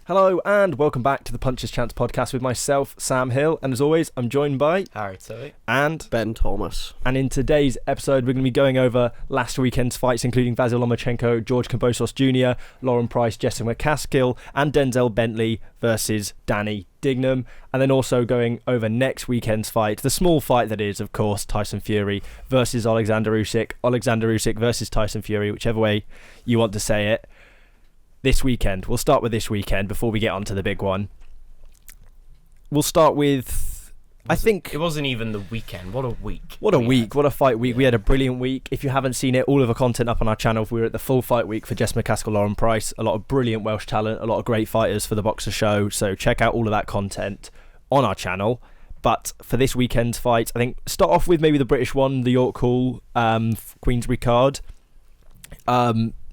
Hello and welcome back to the Puncher's Chance podcast with myself, Sam Hill, and as always, I'm joined by Tovey and Ben Thomas. And in today's episode, we're going to be going over last weekend's fights, including Vasily Lomachenko, George Kambosos Jr., Lauren Price, Jesse McCaskill, and Denzel Bentley versus Danny Dignam, and then also going over next weekend's fight, the small fight that is, of course, Tyson Fury versus Oleksander Usyk, Oleksander Usyk versus Tyson Fury, whichever way you want to say it. This weekend. We'll start with this weekend before we get on to the big one. We'll start with... I think... It wasn't even the weekend. What a week. What a week. What a fight week. Yeah. We had a brilliant week. If you haven't seen it, all of the content up on our channel. We were at the full fight week for Jess McCaskill, Lauren Price. A lot of brilliant Welsh talent. A lot of great fighters for the Boxer Show. So check out all of that content on our channel. But for this weekend's fight, I think start off with maybe the British one, the York Hall, Queensberry Card.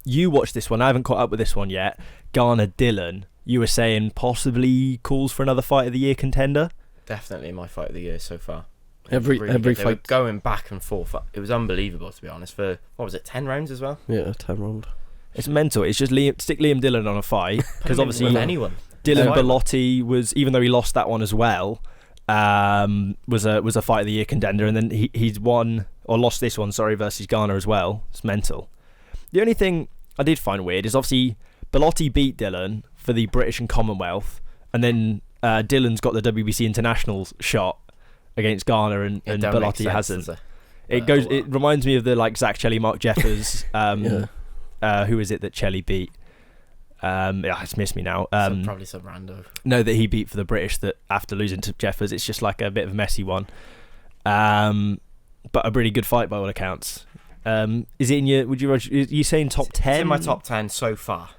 You watched this one. I haven't caught up with this one yet. Garner Dillon, you were saying possibly calls for another fight of the year contender? Definitely my fight of the year so far. Every fight going back and forth. It was unbelievable, to be honest. For what was it, 10 rounds as well? Yeah, 10 rounds. It's mental. It's just stick Liam Dillon on a fight because obviously anyone. Dylan Bellotti was, even though he lost that one as well, was a fight of the year contender, and then he's won or lost this one, versus Garner as well. It's mental. The only thing I did find weird is obviously Bellotti beat Dillon for the British and Commonwealth, and then Dillon's got the WBC International shot against Garner, and Bellotti hasn't. It reminds me of the Zach Chelly, Mark Jeffers. Who is it that Chelly beat? It's missed me now. Probably some rando. No, that he beat for the British. That after losing to Jeffers, it's just like a bit of a messy one. But a really good fight by all accounts. Is it in your? Are you saying top 10? It's in my top 10 so far.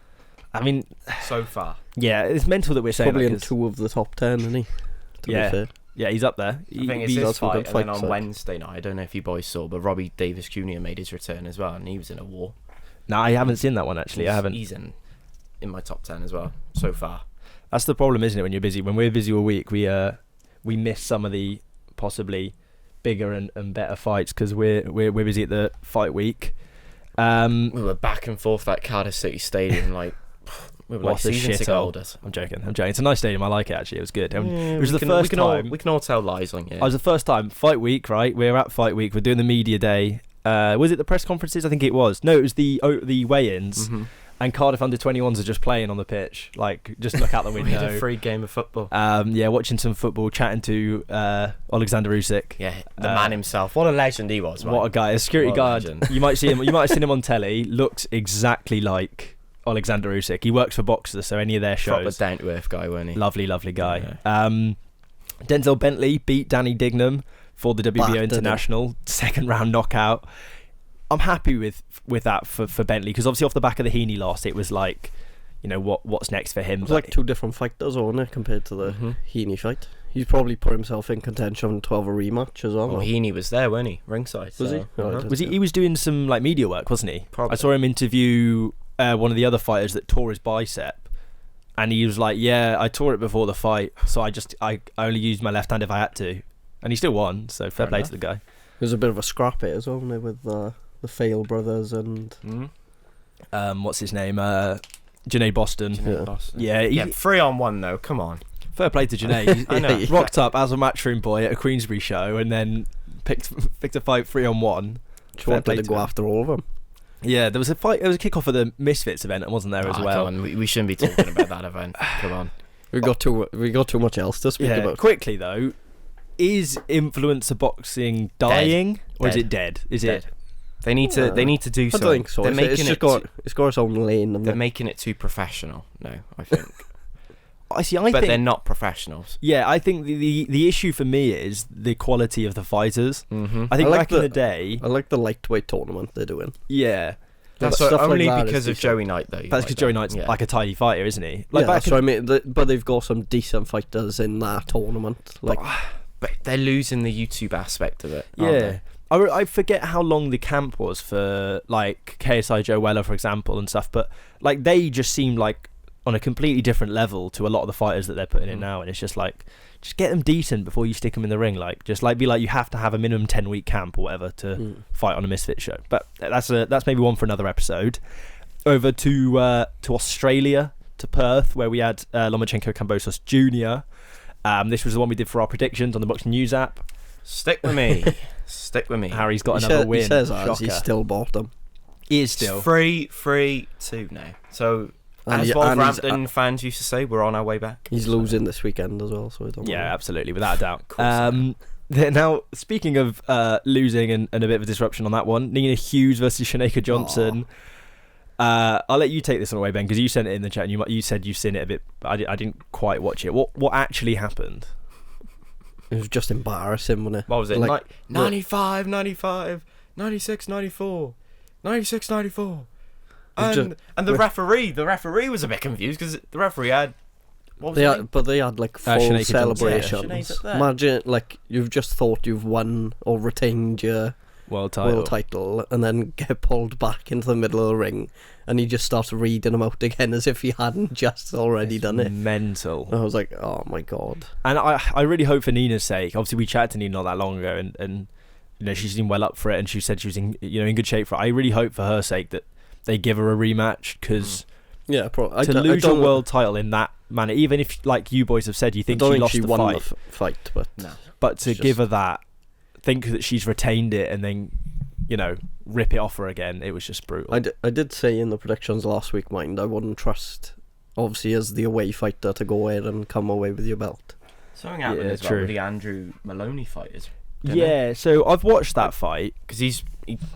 I mean, so far. Yeah, it's mental that we're saying probably in 2 of the top 10, isn't he? To be fair. Yeah, he's up there. I think it's his fight, and then on Wednesday night, I don't know if you boys saw, but Robbie Davis Jr. made his return as well, and he was in a war. No, I haven't seen that one actually. I haven't. He's in my top 10 as well so far. That's the problem, isn't it? When you're busy, when we're busy all week, we miss some of the possibly bigger and better fights because we're busy at the fight week. We were back and forth that Cardiff City Stadium we were like season ticket holders. I'm joking. It's a nice stadium. I like it actually. It was good. It was the first time. We can all tell lies on you. It was the first time fight week, right? We're at fight week. We're doing the media day. Was it the press conferences? I think it was. No, it was the weigh-ins. Mm-hmm. And Cardiff under-21s are just playing on the pitch. Just look out the window. We had a free game of football. Watching some football, chatting to Oleksander Usyk. Yeah, the man himself. What a legend he was, man. What a guy. A security guard. You might see him. You might have seen him on telly. Looks exactly like Oleksander Usyk. He works for Boxer, so any of their shows. Proper down-to-earth guy, wasn't he? Lovely, lovely guy. Yeah. Denzel Bentley beat Danny Dignam for the WBO International. Second round knockout. I'm happy with that for Bentley because obviously off the back of the Heaney loss, it was like, what's next for him. It was like 2 different fighters, wasn't it, compared to the Heaney fight. He's probably put himself in contention to have a rematch as well. Well, Heaney was there, wasn't he? Ringside. Was he? Was he? He was doing some media work, wasn't he? Probably. I saw him interview one of the other fighters that tore his bicep, and he was like, "Yeah, I tore it before the fight, so I only used my left hand if I had to," and he still won. So fair play to the guy. There's a bit of a scrap here as well, wasn't there, with the Fail brothers and what's his name? Janae Boston. Yeah, 3-on-1 though. Come on. Fair play to Janae. I know. Rocked up as a matchroom boy at a Queensberry show and then picked a fight 3-on-1 She wanted to go after all of them. Yeah, there was a fight. There was a kick-off of the Misfits event, wasn't there as well? Come on, we shouldn't be talking about that event. Come on. We got too much else to speak about. Quickly though, is Infleuncer Boxing dying or is it dead? Is it? They need to do something. I think so. It's got its own lane. They're making it too professional. No, I think. I think they're not professionals. Yeah, I think the issue for me is the quality of the fighters. Mm-hmm. I think back in the day, I like the lightweight tournament they're doing. Yeah, that's only because of Joey Knight though. That's because Joey Knight's like a tiny fighter, isn't he? But they've got some decent fighters in that tournament. But they're losing the YouTube aspect of it. Yeah. I forget how long the camp was for KSI Joe Weller, for example, and stuff, but they just seem like on a completely different level to a lot of the fighters that they're putting in now, and it's just just get them decent before you stick them in the ring. You have to have a minimum 10-week camp or whatever to fight on a Misfit show. But that's maybe one for another episode. Over to Australia, to Perth, where we had Lomachenko Kambosos Jr. This was the one we did for our predictions on the Boxing News app. Stick with me. Stick with me. Harry's got another win. He says as he's still bottom. He is still. 3-3-2 now. So, as Wolverhampton fans used to say, we're on our way back. He's losing this weekend as well, so I don't Yeah, worry. absolutely, without a doubt. Now, speaking of losing and a bit of a disruption on that one, Nina Hughes versus Shaneka Johnson. I'll let you take this one away, Ben, because you sent it in the chat and you said you've seen it a bit. I didn't quite watch it. What actually happened? It was just embarrassing, wasn't it? What was it? Like, 95, 95, 96, 94, 96, 94. And the referee was a bit confused because the referee had... They had like full Shaneka celebrations. Imagine, like, you've just thought you've won or retained your world title and then get pulled back into the middle of the ring and he just starts reading them out again as if he hadn't just already done it. Mental. I was like, oh my god. And I really hope for Nina's sake. Obviously, we chatted to Nina not that long ago, and you know, she seemed well up for it, and she said she was in good shape for it. I really hope for her sake that they give her a rematch, because to lose your world title in that manner, even if, like you boys have said, you think she lost the won fight, the fight, but no. But to give her that, think that she's retained it, and then, you know, rip it off her again, it was just brutal. I did say in the predictions last week, mind, I wouldn't trust, obviously, as the away fighter to go ahead and come away with your belt. Something happened as well with the Andrew Maloney fight. Yeah, so I've watched that fight. Because he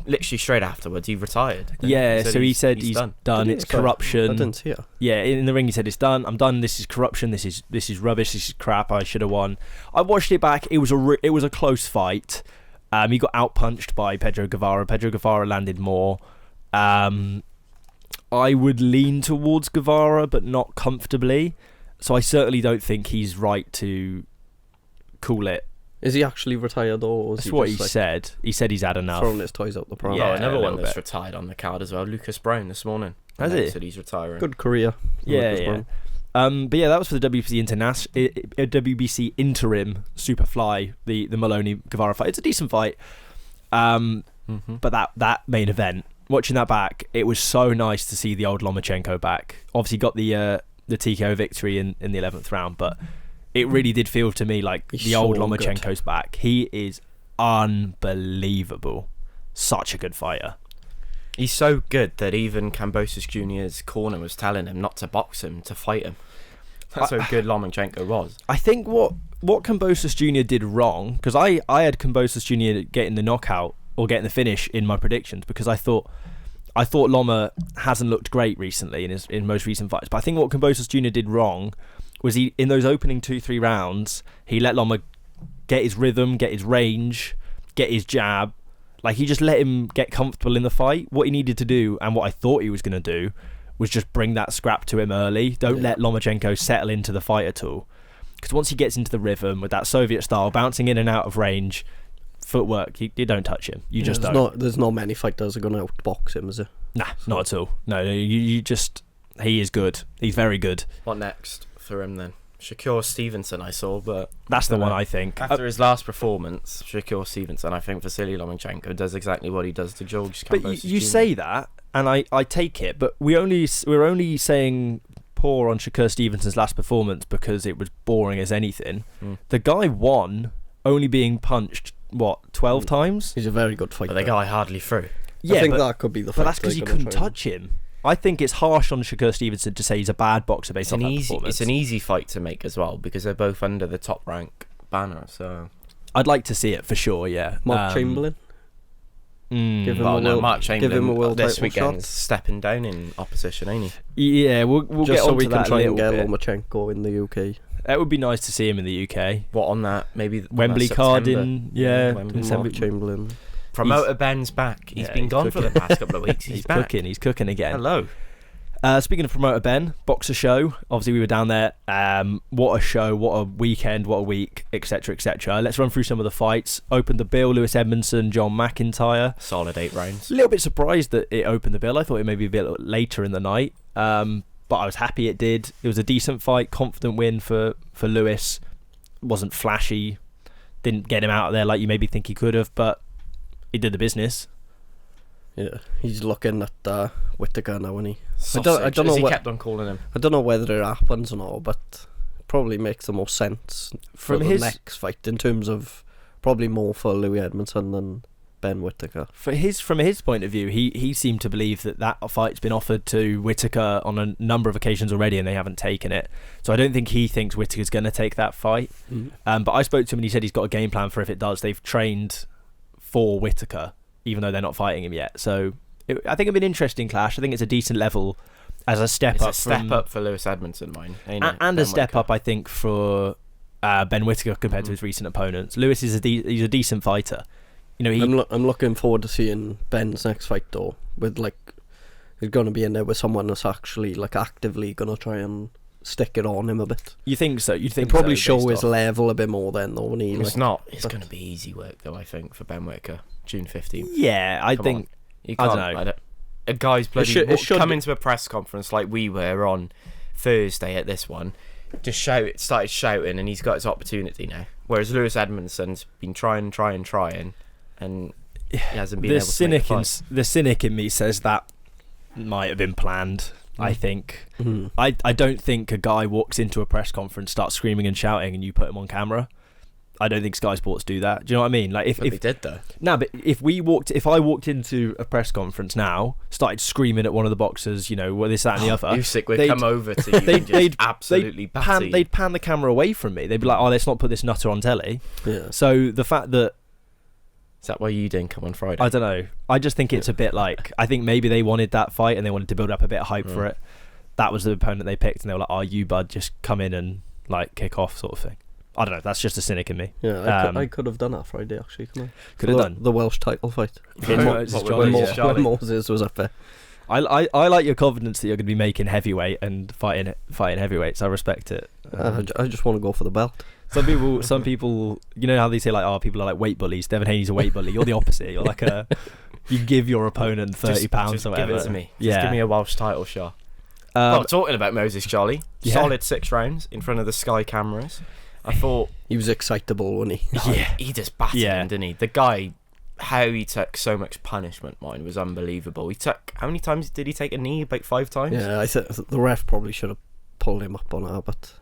literally straight afterwards, he retired. Yeah, so he said he's done. It's corruption. I didn't see it. Yeah, in the ring he said, it's done. I'm done. This is corruption. This is rubbish. This is crap. I should have won. I watched it back. It was a close fight. He got outpunched by Pedro Guevara. Pedro Guevara landed more. I would lean towards Guevara, but not comfortably. So I certainly don't think he's right to call it. Is he actually retired, or that's what he said? He said he's had enough. Throwing his toys out the pram. Yeah, another one that's retired on the card as well. Lucas Brown this morning. Has he? Said he's retiring. Good career. Yeah. But yeah, that was for the WBC interim Superfly, the Maloney Guevara fight. It's a decent fight. But that main event, watching that back, it was so nice to see the old Lomachenko back. Obviously got the TKO victory in the 11th round, but it really did feel to me like the old Lomachenko's back. He is unbelievable. Such a good fighter. He's so good that even Kambosos Jr.'s corner was telling him not to box him, to fight him. That's how good Lomachenko was. I think what Kambosos Jr. did wrong, because I had Kambosos Jr. getting the knockout or getting the finish in my predictions, because I thought Loma hasn't looked great recently in most recent fights. But I think what Kambosos Jr. did wrong was he, in those opening 2-3 rounds, he let Loma get his rhythm, get his range, get his jab. Like, he just let him get comfortable in the fight. What he needed to do, and what I thought he was going to do, was just bring that scrap to him early. Don't let Lomachenko settle into the fight at all. Because once he gets into the rhythm with that Soviet style, bouncing in and out of range, footwork, you don't touch him. You just don't. There's not many fighters that are going to outbox him, is there? Nah, not at all. No, you just... He is good. He's very good. What next for him then? Shakur Stevenson I saw, but... That's the one I think. After his last performance, Shakur Stevenson, I think Vasily Lomachenko does exactly what he does to George Kambosos. But you say that, and I take it, but we're only saying poor on Shakur Stevenson's last performance because it was boring as anything. The guy won only being punched, 12 times? He's a very good fighter. But the guy hardly threw. Yeah, I think that could be the fight. But that's because you couldn't touch him. I think it's harsh on Shakur Stevenson to say he's a bad boxer based on that performance. It's an easy fight to make as well, because they're both under the top rank banner. So I'd like to see it for sure. Yeah, Mark Chamberlain. Mark Chamberlain. Give him a world this title weekend, shot. Stepping down in opposition, ain't he? Yeah, we'll just get so on we to can that try a and get little bit. Lomachenko in the UK. It would be nice to see him in the UK. What on that? Maybe Wembley card in Wembley. Mark Chamberlain. Promoter Ben's back. He's been gone for the past couple of weeks. He's back. He's cooking again. Hello. Speaking of promoter Ben, Boxer Show. Obviously, we were down there. What a show! What a weekend! What a week! Etc. Etc. Let's run through some of the fights. Opened the bill: Lewis Edmondson, John McIntyre. Solid 8 rounds. A little bit surprised that it opened the bill. I thought it may be a bit later in the night, but I was happy it did. It was a decent fight, confident win for Lewis. Wasn't flashy, didn't get him out of there like you maybe think he could have, but he did the business. Yeah, he's looking at Whittaker now, isn't he? Sausage, I don't know as he kept on calling him. I don't know whether it happens or not, but probably makes the most sense from the next fight in terms of probably more for Louis Edmondson than Ben Whittaker. From his point of view, he seemed to believe that fight's been offered to Whittaker on a number of occasions already, and they haven't taken it. So I don't think he thinks Whittaker's going to take that fight. But I spoke to him and he said he's got a game plan for if it does. They've trained for Whittaker, even though they're not fighting him yet. So I think it'll be an interesting clash. I think it's a decent level as a step up. It's a step up for Lewis Edmondson, mine, and a step up, I think, for Ben Whittaker compared to his recent opponents. Lewis is he's a decent fighter. You know, I'm looking forward to seeing Ben's next fight though. With he's going to be in there with someone that's actually actively going to try and stick it on him a bit. You think so? You think he'll probably show his level a bit more then though. When he it's going to be easy work though. I think for Ben Whittaker, June 15th. Yeah, I think. I don't know. A guy's bloody come into a press conference like we were on Thursday at this one. Just started shouting, and he's got his opportunity now. Whereas Lewis Edmondson's been trying, and he hasn't been able to make a fight. The cynic in me says that might have been planned. I think. I don't think a guy walks into a press conference, starts screaming and shouting, and you put him on camera. I don't think Sky Sports do that. Do you know what I mean? If they did though. No, but if I walked into a press conference now, started screaming at one of the boxers, this, that, and the other. Usyk would come over to you and just absolutely batter you. They'd pan the camera away from me. They'd be like, "Oh, let's not put this nutter on telly." Yeah. So the fact that. Is that why you didn't come on Friday? I don't know. I just think it's a bit I think maybe they wanted that fight and they wanted to build up a bit of hype for it. That was the opponent they picked, and they were like, "Oh, you bud, just come in and kick off," sort of thing. I don't know. That's just a cynic in me. Yeah, I could have done that Friday actually. Could have done the Welsh title fight when Moses was up there. I like your confidence that you're going to be making heavyweight and fighting heavyweights. I respect it. I just want to go for the belt. Some people, you know how they say people are weight bullies. Devin Haney's a weight bully. You're the opposite. You're you give your opponent 30 pounds or whatever. Give it to me. Yeah. Just give me a Welsh title shot. Talking about Moses Jolly, solid 6 rounds in front of the Sky cameras. I thought he was excitable when he. He just battered him, didn't he? The guy, how he took so much punishment, was unbelievable. How many times did he take a knee? About 5 times. Yeah, I think the ref probably should have pulled him up on that,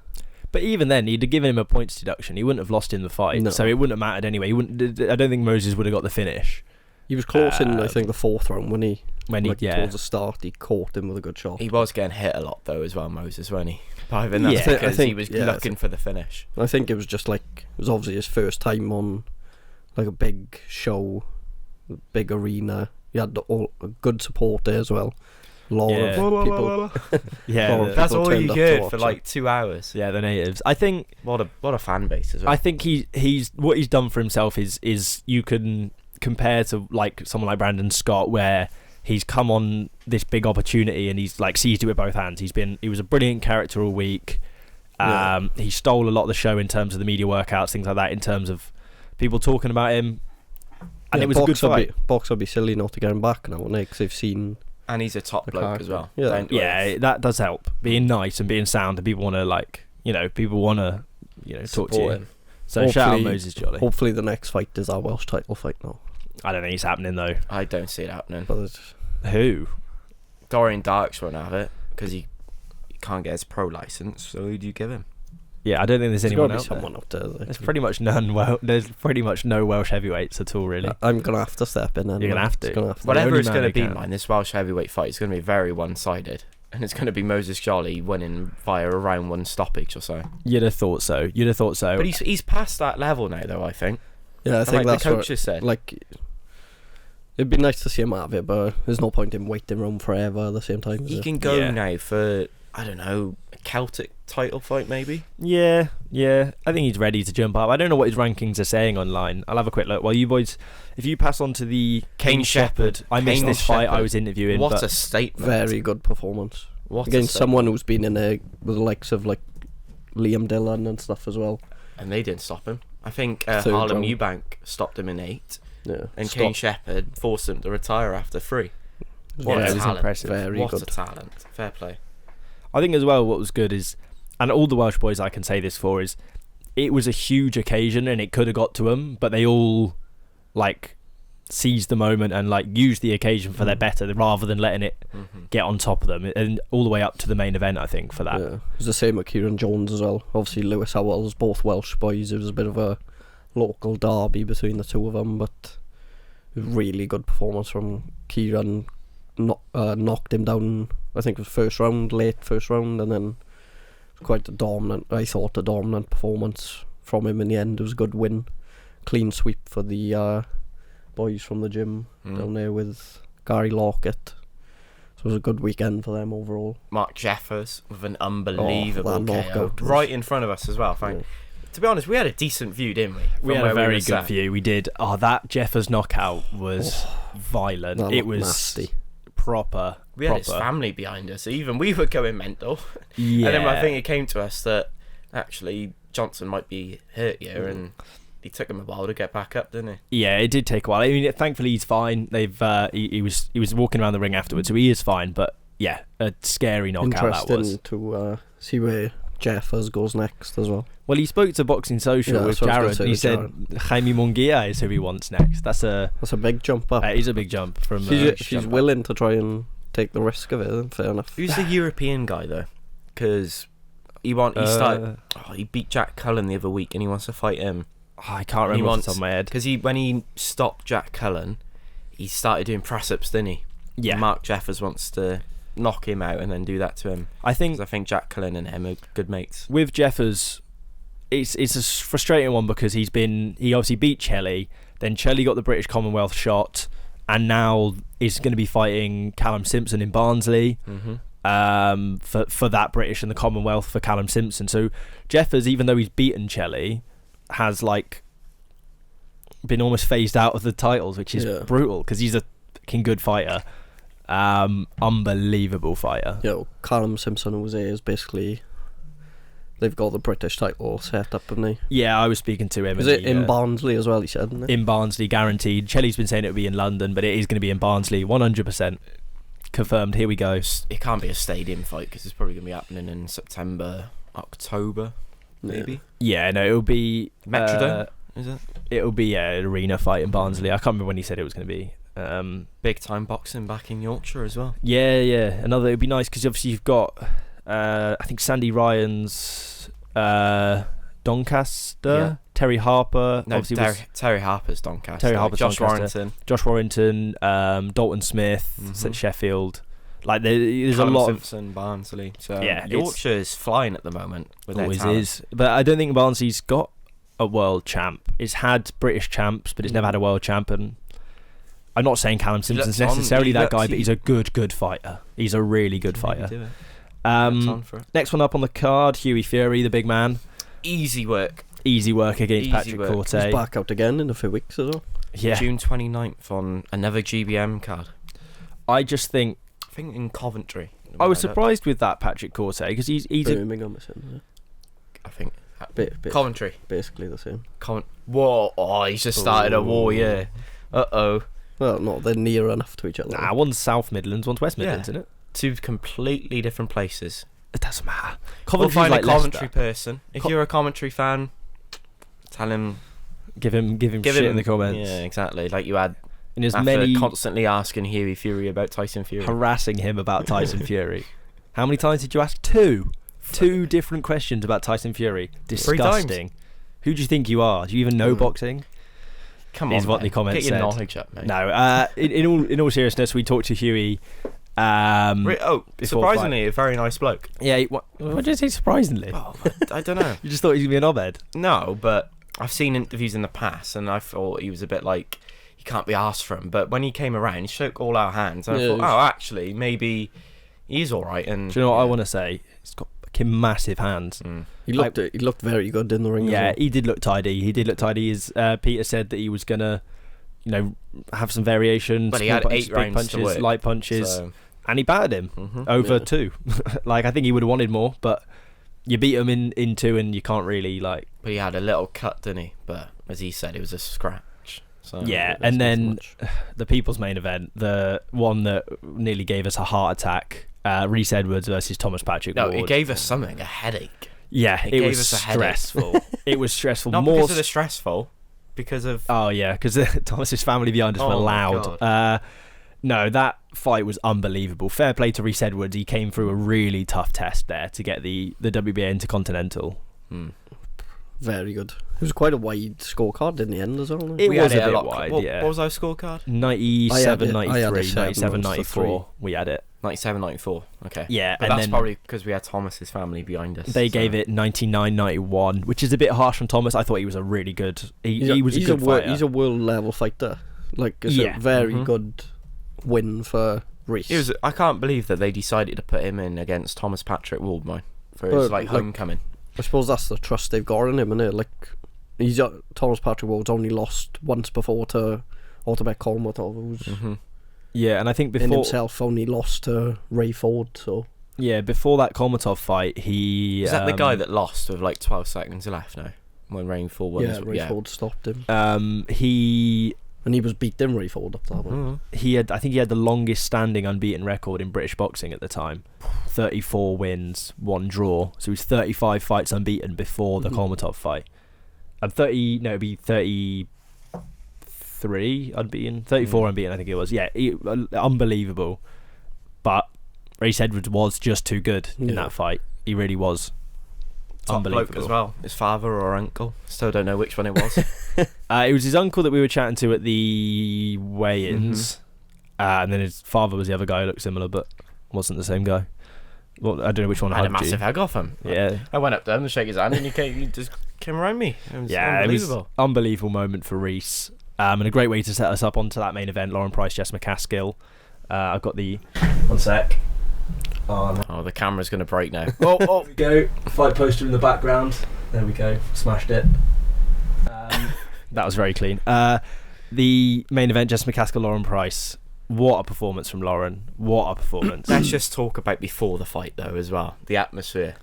but even then, he'd have given him a points deduction. He wouldn't have lost in the fight, so it wouldn't have mattered anyway. I don't think Moses would have got the finish. He was close in, I think, the 4th round when he towards the start, he caught him with a good shot. He was getting hit a lot though as well, Moses, wasn't he? I think he was looking for the finish. I think it was just it was obviously his first time on a big show, big arena. He had a good support there as well. A lot of people. That's all you heard for 2 hours. Yeah, the natives. I think what a fan base as well. I think he's what he's done for himself is you can compare to someone like Brandon Scott, where he's come on this big opportunity and he's seized it with both hands. He was a brilliant character all week. He stole a lot of the show in terms of the media workouts, things like that, in terms of people talking about him. And it was a good fight. Box would be silly not to get him back now, wouldn't they? Because they've seen. And he's a top bloke as well. Yeah, that does help. Being nice and being sound, and people want to talk to you. Him. So shout out Moses Jolly. Hopefully the next fight is our Welsh title fight now. I don't think it's happening though. I don't see it happening. Who? Dorian Darks won't have it because he can't get his pro license. So who do you give him? Yeah, I don't think there's anyone else. Someone up there. There's pretty much none. There's pretty much no Welsh heavyweights at all, really. I'm gonna have to step in. Then you're gonna have to. Whatever it's gonna be, this Welsh heavyweight fight is gonna be very one-sided, and it's gonna be Moses Jolly winning via a round 1 stoppage or so. You'd have thought so. But he's past that level now, though. I think. Yeah, I think that's the coach has said. It'd be nice to see him out of it, but there's no point in waiting around forever at the same time. He can go now for, I don't know, a Celtic title fight maybe? Yeah. I think he's ready to jump up. I don't know what his rankings are saying online. I'll have a quick look. While you boys, if you pass on to the Kane Shepherd. I missed this fight I was interviewing. What a statement. Very good performance. Against someone who's been in there with the likes of Liam Dillon and stuff as well. And they didn't stop him. I think Harlem Eubank stopped him in 8. Yeah. And Kane Shepherd forced him to retire after 3. What a talent. Impressive. Very good. A talent. Fair play. I think as well what was good is, and all the Welsh boys I can say this for, is it was a huge occasion and it could have got to them, but they all seize the moment and like use the occasion for their better rather than letting it get on top of them, and all the way up to the main event, I think, for that. Yeah, it was the same with Kieran Jones as well. Obviously Lewis Howells, both Welsh boys. It was a bit of a local derby between the two of them, but it was a really good performance from Kieran. Knocked him down, I think it was late first round, and then quite a dominant performance from him in the end. It was a good win, clean sweep for the boys from the gym down there with Gary Lockett. So it was a good weekend for them overall. Mark Jeffers with an unbelievable KO right in front of us as well. To be honest, we had a decent view, didn't we? We had a very good view. We did. That Jeffers knockout was violent. It was nasty. Proper. We had his family behind us. Even we were going mental. Yeah. And then I think it came to us that actually Johnson might be hurt here, and it took him a while to get back up, didn't he? Yeah, it did take a while. I mean, thankfully he's fine. He was walking around the ring afterwards, so he is fine. But yeah, a scary knockout that was. Interesting to see where Jeffers goes next as well. Well, he spoke to Boxing Social with Jared, and he said Jaime Munguia is who he wants next. That's a big jump up. It is a big jump from. She's willing to try and take the risk of it. Then fair enough. Who's the European guy though? Because he beat Jack Cullen the other week, and he wants to fight him. I can't remember off the top of my head. Because when he stopped Jack Cullen, he started doing press-ups, didn't he? Yeah. And Mark Jeffers wants to knock him out and then do that to him. I think Jack Cullen and him are good mates. With Jeffers, it's a frustrating one because he obviously beat Chelly, then Chelly got the British Commonwealth shot, and now is going to be fighting Callum Simpson in Barnsley for that British and the Commonwealth for Callum Simpson. So Jeffers, even though he's beaten Chelly, has like been almost phased out of the titles, which is brutal because he's a fucking good fighter. Unbelievable fighter. Yeah, Callum Simpson is basically, they've got the British title set up, haven't they? Yeah, I was speaking to him. Is it in Barnsley as well, he said, isn't it? In Barnsley, guaranteed. Chelly's been saying it would be in London, but it is going to be in Barnsley, 100% confirmed. Here we go. It can't be a stadium fight because it's probably going to be happening in September, October, maybe. Yeah, no, it'll be Metrodome. Is it? It'll be an arena fight in Barnsley. I can't remember when he said it was going to be. Big time boxing back in Yorkshire as well. Yeah. It'd be nice because obviously you've got I think Sandy Ryan's Doncaster, Terry Harper. No, Terry Harper's Doncaster. Terry Harper's Josh Doncaster. Josh Warrington, Dalton Smith at Sheffield. Like there's Callum a lot Simpson, Barnsley. So yeah, Yorkshire is flying at the moment. Always is, but I don't think Barnsley's got a world champ. It's had British champs, but it's never had a world champ. And I'm not saying Callum Simpson's necessarily that guy, but he's a good fighter. He's a really good fighter. Next one up on the card, Hughie Fury, the big man. Easy work against Patrick Corte. He's back out again in a few weeks as well. Yeah. June 29th on another GBM card. I just think in Coventry. I was surprised with that Patrick Corte because he's Birmingham, I think Coventry, basically the same. Whoa! Oh, he's just started a war. Yeah. Well, no, they're near enough to each other. Nah, one's South Midlands, one's West Midlands, isn't it? Two completely different places. It doesn't matter. We'll find a Coventry person. If you're a Coventry fan, tell him. Give him shit in the comments. Yeah, exactly. Like you had. In as many constantly asking Hughie Fury about Tyson Fury, harassing him about Tyson Fury. How many times did you ask? Two different questions about Tyson Fury. Disgusting. Who do you think you are? Do you even know boxing? Come on, is what the comments get your said. Knowledge up, mate. No, in all seriousness, we talked to Hughie. Surprisingly, a very nice bloke. Yeah, what did you say? Surprisingly, I don't know. You just thought he was gonna be an knobhead? No, but I've seen interviews in the past, and I thought he was a bit like you can't be asked for him. But when he came around, he shook all our hands, and I thought, actually, maybe he's all right. And do you know what I want to say? He's got fucking massive hands. He looked very good in the ring. Yeah, as well. he did look tidy. As Peter said that he was gonna, have some variation. But he had punches, 8 rounds punches, to work, light punches, and he battered him over 2. Like I think he would have wanted more, but you beat him in 2, and you can't really like. But he had a little cut, didn't he? But as he said, it was a scratch. So yeah, and then the people's main event, the one that nearly gave us a heart attack, Rhys Edwards versus Thomas Patrick Ward. No, it gave us something, a headache. Yeah, it was stressful. It was stressful. Not because of the stressful, because of... Oh, yeah, because Thomas's family behind us were loud. No, that fight was unbelievable. Fair play to Rhys Edwards. He came through a really tough test there to get the WBA Intercontinental. Very good. It was quite a wide scorecard in the end as well. It was a bit wide, yeah. What was our scorecard? 97, 93, 97, 94. We had it. 97, 94. Okay. Yeah, but that's probably because we had Thomas's family behind us. They gave it 99, 91, which is a bit harsh on Thomas. I thought he was a really good... He was a good fighter. He's a world-level fighter. Like, it's a very good win for Rhys. I can't believe that they decided to put him in against Thomas Patrick Waldman for his homecoming. I suppose that's the trust they've got in him, isn't it? Like, Thomas Patrick Wald's only lost once before to Otabek Kolmatov, who's yeah, and I think before in himself only lost to Ray Ford. So yeah, before that Kolmatov fight, he is that the guy that lost with like 12 seconds left now when Ray Ford won. Ray Ford stopped him. He was beating Ray Ford up that one. I think he had the longest standing unbeaten record in British boxing at the time. 34 wins, 1 draw. So he was 35 fights unbeaten before the Kolmatov fight. It'd be 33 unbeaten, 34 unbeaten, I think it was. Yeah, unbelievable. But Rhys Edwards was just too good in that fight. He really was. Top bloke as well. His father or uncle. Still don't know which one it was. It was his uncle that we were chatting to at the weigh-ins. And then his father was the other guy who looked similar, but wasn't the same guy. Well, I don't know which one. I had a massive hug off him. Yeah. I went up to him to shake his hand and he just came around me. It was unbelievable. It was unbelievable moment for Rhys. And a great way to set us up onto that main event. Lauren Price, Jess McCaskill. I've got the... One sec. Oh, the camera's going to break now. There we go. Fight poster in the background. There we go. Smashed it. That was very clean. The main event, Jess McCaskill, Lauren Price. What a performance from Lauren. What a performance. Let's just talk about before the fight, though, as well. The atmosphere.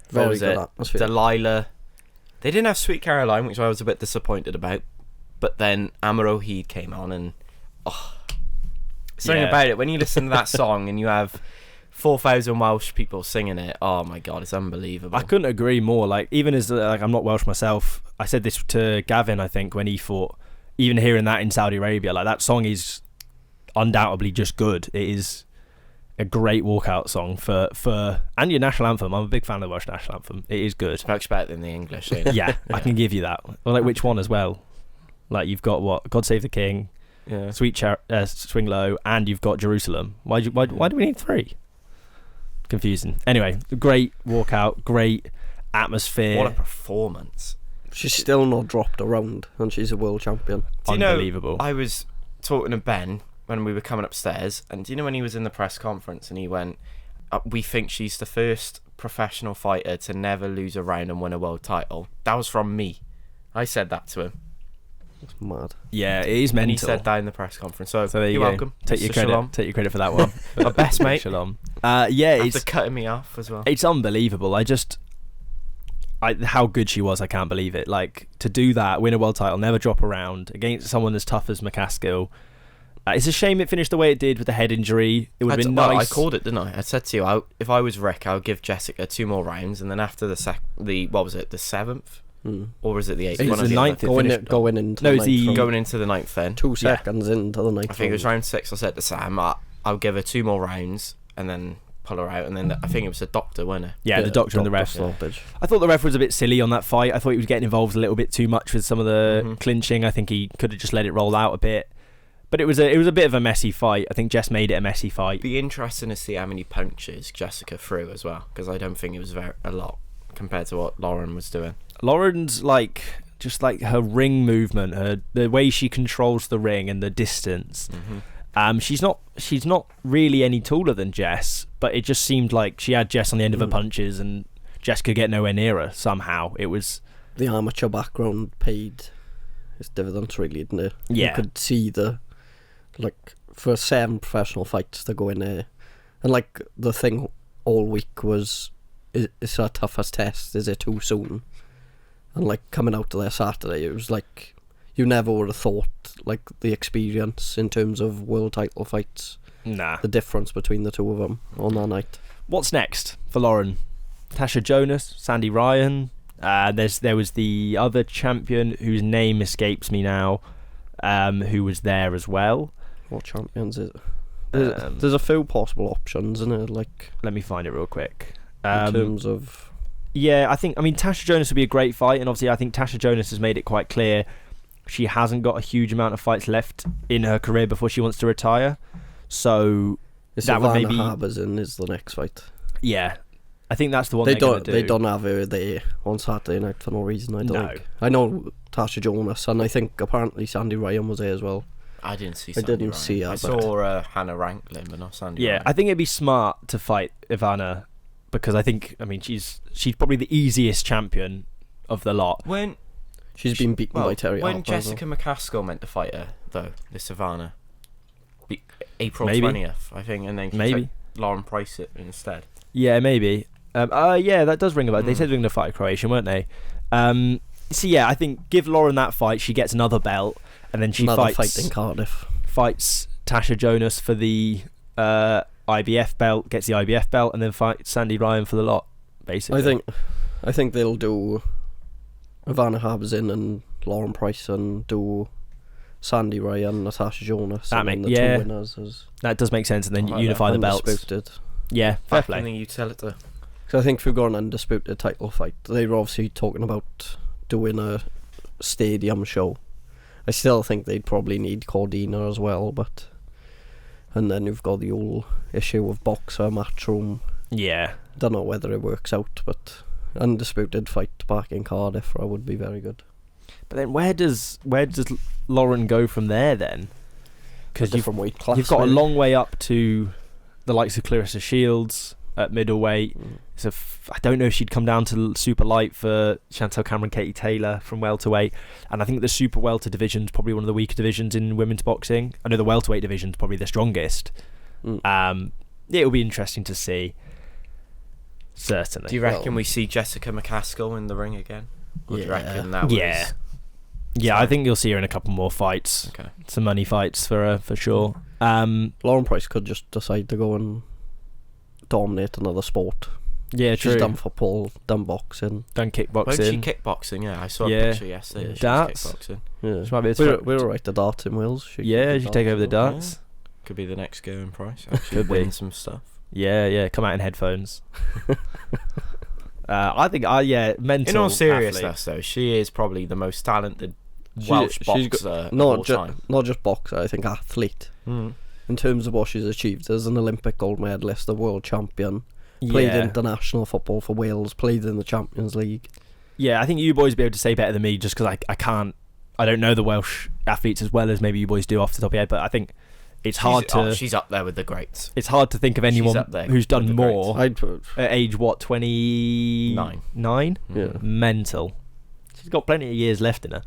Very good atmosphere. Delilah. They didn't have Sweet Caroline, which I was a bit disappointed about. But then Amaro Heed came on and... something about it. When you listen to that song and you have 4,000 Welsh people singing it, oh my God, it's unbelievable. I couldn't agree more. Like, even as I'm not Welsh myself, I said this to Gavin, I think, when he fought. Even hearing that in Saudi Arabia, like, that song is undoubtedly just good. It is a great walkout song for and your national anthem. I'm a big fan of the Welsh national anthem. It is good. Much better than the English. Yeah, I can give you that. Well, like, which one as well? Like, you've got what? God Save the King, Sweet Swing Low, and you've got Jerusalem. Why do we need 3? Confusing. Anyway, great walkout, great atmosphere. What a performance. She's still not dropped a round, and she's a world champion. Unbelievable. I was talking to Ben when we were coming upstairs, and do you know when he was in the press conference and he went, we think she's the first professional fighter to never lose a round and win a world title. That was from me. I said that to him. That's mad. Yeah, it is mental. And he said that in the press conference. So there you're welcome. Take your credit. Shalom. Take your credit for that one. My best mate. Shalom. It's cutting me off as well. It's unbelievable. How good she was. I can't believe it. Like, to do that, win a world title, never drop around against someone as tough as McCaskill. It's a shame it finished the way it did with the head injury. It would have been nice. I called it, didn't I? I said to you, if I was Rick, I would give Jessica 2 more rounds, and then after the 7th? Or was it the 8th? It was the 9th. Going into the 9th then. 2 seconds into the 9th. I think it was round 6. I said to Sam, I'll give her 2 more rounds and then pull her out. And then I think it was the doctor, wasn't it? Yeah, the doctor and the ref. I thought the ref was a bit silly on that fight. I thought he was getting involved a little bit too much with some of the clinching. I think he could have just let it roll out a bit. But it was a bit of a messy fight. I think Jess made it a messy fight. It'd be interesting to see how many punches Jessica threw as well, because I don't think it was a lot compared to what Lauren was doing. Lauren's just her ring movement, the way she controls the ring and the distance. She's not really any taller than Jess, but it just seemed like she had Jess on the end of her punches and Jess could get nowhere near her somehow. It was the amateur background paid its dividends, really, didn't it? Yeah, you could see for 7 professional fights to go in there, and the thing all week was, it's our toughest test. Is it too soon? And coming out to there Saturday, it was you never would have thought the experience in terms of world title fights. Nah, the difference between the two of them on that night. What's next for Lauren? Tasha Jonas, Sandy Ryan, There was the other champion whose name escapes me now, who was there as well. What champions is it? There's a few possible options, isn't it? Like, let me find it real quick. In terms of... Yeah, I mean, Tasha Jonas would be a great fight, and obviously I think Tasha Jonas has made it quite clear she hasn't got a huge amount of fights left in her career before she wants to retire. So that would maybe... Harbison is the next fight. Yeah. I think that's the one they're going to do. They don't have her there on Saturday night for no reason, I don't think. I know Tasha Jonas, and I think apparently Sandy Ryan was there as well. I didn't see her. I saw Hannah Ranklin, but not Sandy Ryan. I think it'd be smart to fight Ivana, because I mean, she's probably the easiest champion of the lot. She's been beaten by Terry When Harper, Jessica McCaskill meant to fight her, though, this Ivana, April 20th, I think, and then she took Lauren Price it instead. Yeah, maybe. That does ring a bell. They said they were going to fight Croatian, weren't they? So yeah, I think give Lauren that fight, she gets another belt, and then she fight in Cardiff. Fights Tasha Jonas for the IBF belt, gets the IBF belt, and then fights Sandy Ryan for the lot, basically. I think they'll do Ivana Harbison and Lauren Price, and do Sandy Ryan, Natasha Jonas, two winners. That does make sense, and then unify the belts. Yeah, fair play. You tell it to. So I think if we've got an undisputed title fight, they were obviously talking about doing a stadium show. I still think they'd probably need Cordina as well, and then you've got the whole issue of boxer, matchroom. Yeah. Don't know whether it works out, but undisputed fight back in Cardiff would be very good. But then where does Lauren go from there then? Because you've got a long way up to the likes of Clarissa Shields at middleweight. So I don't know if she'd come down to super light for Chantel Cameron, Katie Taylor from welterweight, and I think the super welter division is probably one of the weaker divisions in women's boxing. I know the welterweight division is probably the strongest. It'll be interesting to see. Certainly. Do you reckon we see Jessica McCaskill in the ring again? Or do you reckon that was... Yeah, I think you'll see her in a couple more fights. Okay. Some money fights for her, for sure. Lauren Price could just decide to go and dominate another sport. Yeah, true. She's done football, done boxing, done kickboxing. Where did she kickboxing? Yeah, I saw a picture yesterday. Darts. Kickboxing. Yeah. She might be we're alright at darts in Wales. She take over the darts. Yeah. Could be the next going Price. Could win some stuff. Yeah, come out in headphones. I think, mental. In all seriousness, though, she is probably the most talented Welsh boxer of all time. Not just boxer, I think athlete. In terms of what she's achieved as an Olympic gold medalist, a world champion, played international football for Wales, played in the Champions League. Yeah, I think you boys will be able to say better than me, just because I don't know the Welsh athletes as well as maybe you boys do off the top of your head, but I think it's hard to... she's up there with the greats. It's hard to think of anyone who's done more I'd put at age, 29? Yeah. Mental. She's got plenty of years left in her.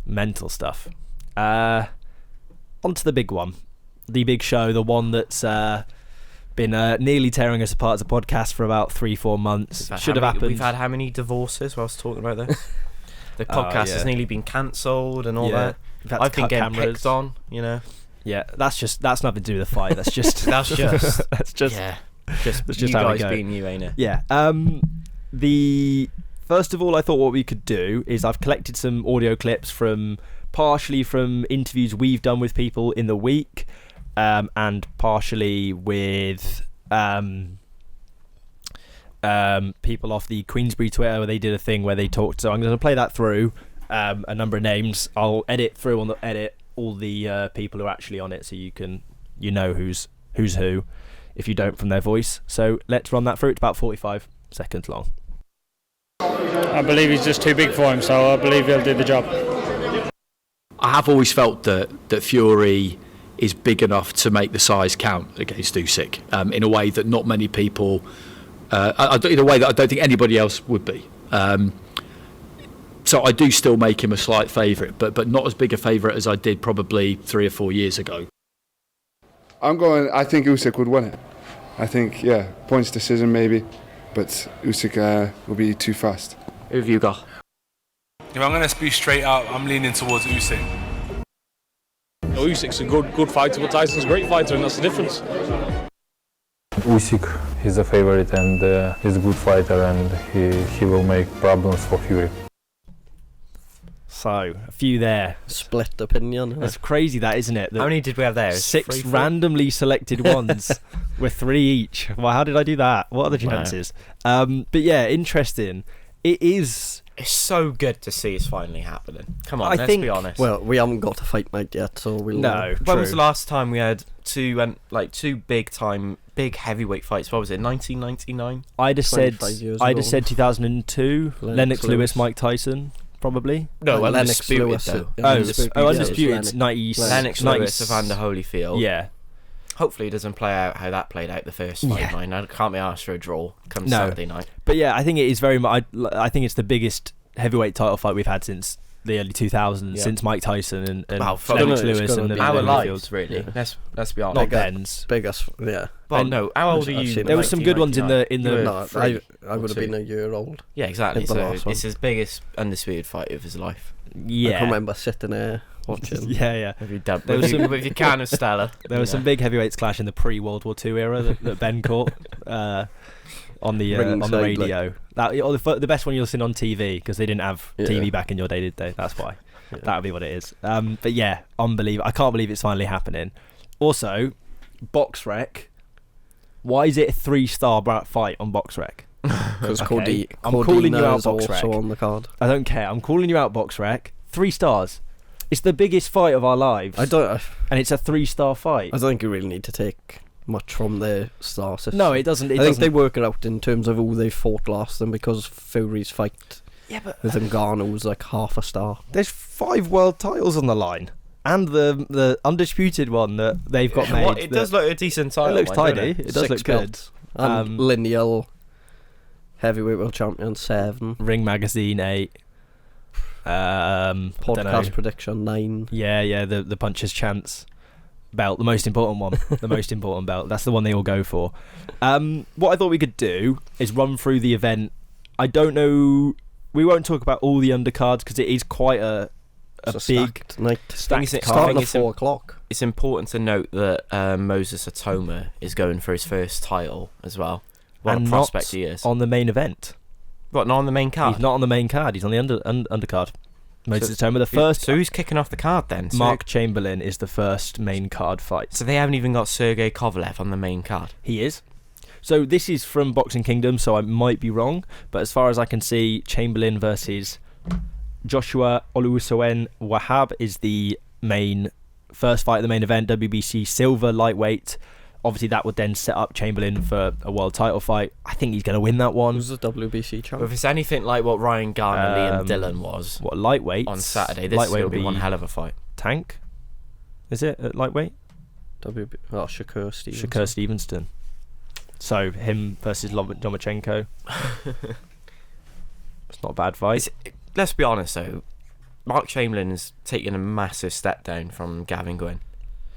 Mental stuff. On to the big one. The big show, the one that's been nearly tearing us apart as a podcast for about 3-4 months. Should have happened. We've had how many divorces whilst talking about this? The podcast has nearly been cancelled and all that. I've been getting picked on, you know. Yeah, that's nothing to do with the fight. That's just you guys being you, ain't it? Yeah. First of all, I thought what we could do is I've collected some audio clips partially from interviews we've done with people in the week, and partially with people off the Queensberry Twitter where they did a thing where they talked. So I'm going to play that through a number of names. I'll edit through on the edit all the people who are actually on it, so you know who's who if you don't from their voice. So let's run that through. It's about 45 seconds long. I believe he's just too big for him, so I believe he'll do the job. I have always felt that Fury is big enough to make the size count against Usyk, in a way that not many people, in a way that I don't think anybody else would be. So I do still make him a slight favourite, but not as big a favourite as I did probably 3 or 4 years ago. I think Usyk would win it. I think, points decision maybe, but Usyk will be too fast. Who have you got? If I'm going to be straight up, I'm leaning towards Usyk. Usyk's a good fighter, but Tyson's a great fighter, and that's the difference. Usyk, he's a favorite and he's a good fighter, and he will make problems for Fury. So, a few there. Split opinion. That's crazy, that, isn't it? How many did we have there? 6 randomly selected ones with 3 each. Well, how did I do that? What are the chances? But yeah, interesting. It is... It's so good to see it's finally happening. Come on, let's be honest. Well, we haven't got a fight night yet, so we'll... No, when was the last time we had two big heavyweight fights? What was it, 1999? I'd have said 2002. Lennox Lewis, Mike Tyson, probably. No, Undisputed though. Undisputed, 96. Lennox Lewis, Evander Holyfield. Yeah. Hopefully it doesn't play out how that played out the first fight. I can't be asked for a draw come Saturday night. But yeah, I think it is very much... I think it's the biggest heavyweight title fight we've had since the early 2000s, since Mike Tyson and Lennox Lewis and our lives, really. Yeah. Let's be honest. Not Ben's. Biggest, yeah. Well, no, how old are you? There were some good ones in the I would have been a year old. Yeah, exactly. So it's his biggest undisputed fight of his life. Yeah. I can remember sitting there watching. Yeah. With your can of Stella. There was some big heavyweights clash in the pre-World War II era that Ben caught on the radio. The best one you'll see on TV, because they didn't have TV back in your day, did they? That's why. That would be what it is. But yeah, unbelievable. I can't believe it's finally happening. Also, BoxRec. Why is it a 3-star fight on BoxRec? Because I'm calling you out, BoxRec. On the card. I don't care. I'm calling you out, BoxRec. 3 stars. It's the biggest fight of our lives. And it's a 3-star fight. I don't think you really need to take much from their star system. No, it doesn't. I think they work it out in terms of who they fought last, and because Fury's fight with Ngannou was like half a star. There's 5 world titles on the line. And the undisputed one that they've got made. It does look a decent title. It looks tidy. It does look good. And lineal heavyweight world champion 7. Ring Magazine 8. Podcast prediction 9. Yeah. The puncher's chance belt, the most important one. The most important belt. That's the one they all go for. What I thought we could do is run through the event. I don't know. We won't talk about all the undercards because it is quite a big night. Starting at 4 o'clock. It's important to note that Moses Atoma is going for his first title as well. What a prospect he is. On the main event. What, not on the main card? He's not on the main card. He's on the undercard. Moses Atoma, the first. So who's kicking off the card then? Mark Chamberlain is the first main card fight. So they haven't even got Sergey Kovalev on the main card. He is. So this is from Boxing Kingdom, so I might be wrong, but as far as I can see, Chamberlain versus Joshua Olusoen Wahab is the first fight of the main event, WBC silver lightweight. Obviously, that would then set up Chamberlain for a world title fight. I think he's going to win that one. Who's the WBC champion? If it's anything like what Ryan Garner, Liam Dillon was, what lightweight on Saturday, this will be one hell of a fight. Tank, is it at lightweight? Shakur Stevenson. Shakur Stevenson. So him versus Lomachenko. It's not a bad fight. Let's be honest though, Mark Chamberlain is taking a massive step down from Gavin Gwynn.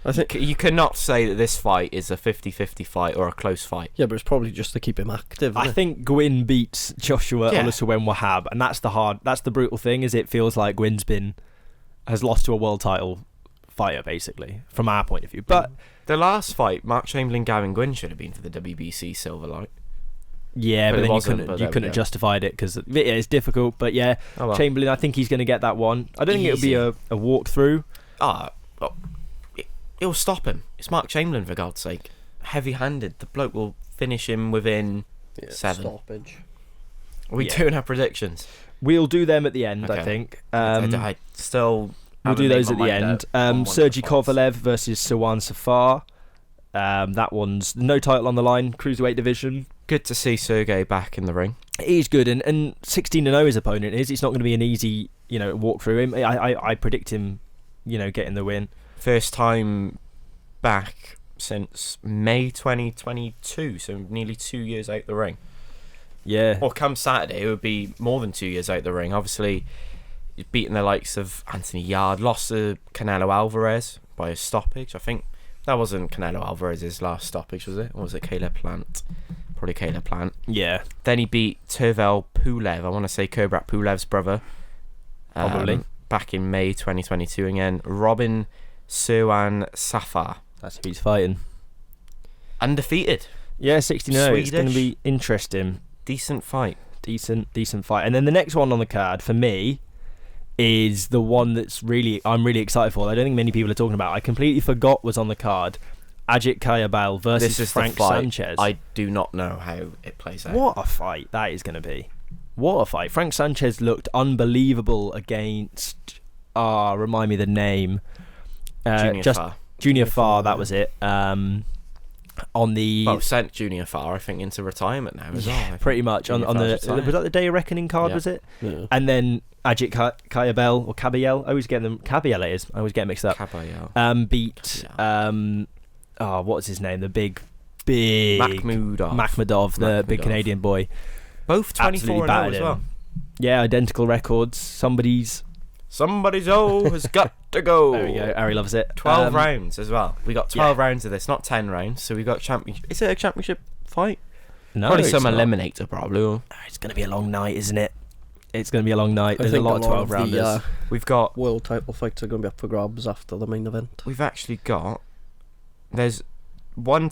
I think you cannot say that this fight is a 50-50 fight or a close fight. Yeah, but it's probably just to keep him active. I think Gwynn beats Joshua Olusoen Wahab, and that's the brutal thing. Is it feels like Gwynn's has lost to a world title fighter basically from our point of view. But the last fight, Mark Chamberlain Gavin Gwynn should have been for the WBC silver light. Yeah, but then you couldn't have justified it because it's difficult. But yeah, Chamberlain, I think he's going to get that one. I don't think it'll be a walkthrough. It'll stop him. It's Mark Chamberlain, for God's sake. Heavy-handed. The bloke will finish him within 7. Stoppage. Are we doing our predictions? We'll do them at the end, okay. I think. I still... We'll do those at the end. Sergey Kovalev versus Sawan Safar. That one's no title on the line. Cruiserweight division. Good to see Sergey back in the ring. He's good, and 16-0 his opponent is. It's not going to be an easy, walk through him. I predict him, getting the win. First time back since May 2022, so nearly 2 years out the ring. Yeah. Or come Saturday, it would be more than 2 years out the ring. Obviously, beating the likes of Anthony Yard, lost to Canelo Alvarez by a stoppage. I think that wasn't Canelo Alvarez's last stoppage, was it? Or was it Caleb Plant? Probably Caleb Plant. Yeah. Then he beat Tovey Pulev, I want to say Kubrat Pulev's brother. Probably. Back in May 2022 again. Robin Suwan Safar. That's who he's fighting. Undefeated. Yeah, 16-0. It's going to be interesting. Decent fight. Decent fight. And then the next one on the card for me is the one I'm really excited for. I don't think many people are talking about. I completely forgot was on the card. Ajit Kayabel versus Frank Sanchez. I do not know how it plays out. What a fight that is going to be. What a fight. Frank Sanchez looked unbelievable against... remind me the name. Junior Farr, that was it. Sent Junior Farr, I think, into retirement now as well. Pretty much. Was that the Day of Reckoning card, was it? Yeah. And then Ajit Kayabel, or Kabiel, I always get them... Kabiel it is. I always get mixed up. Kabiel. Beat... what's his name? The big... Makhmudov, the big Canadian boy. Both 24-0 as well. Yeah, identical records. Somebody's has got to go. There we go. Ari loves it. 12 rounds as well. We got 12 rounds of this, not 10 rounds. So we got championship. Is it a championship fight? No, probably some eliminator, probably. It's going to be a long night, isn't it? It's going to be a long night. There's a lot of 12 rounders. We've got world title fights are going to be up for grabs after the main event. We've actually got. There's 1,